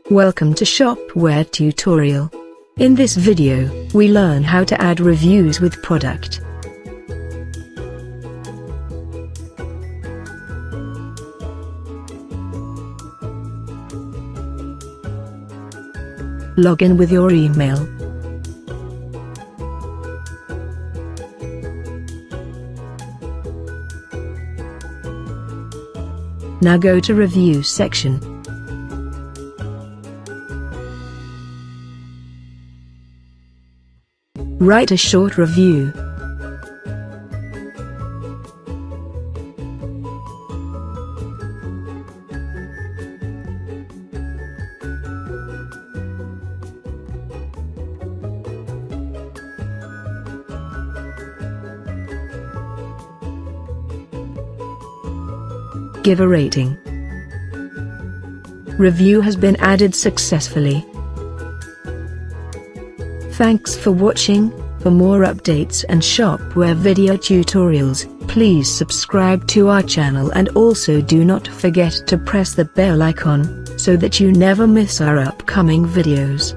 Welcome to Shopware tutorial. In this video, we learn how to add reviews with product. Log in with your email. Now go to Review section. Write a short review. Give a rating. Review has been added successfully. Thanks for watching. For more updates and Shopware video tutorials, please subscribe to our channel and also do not forget to press the bell icon, so that you never miss our upcoming videos.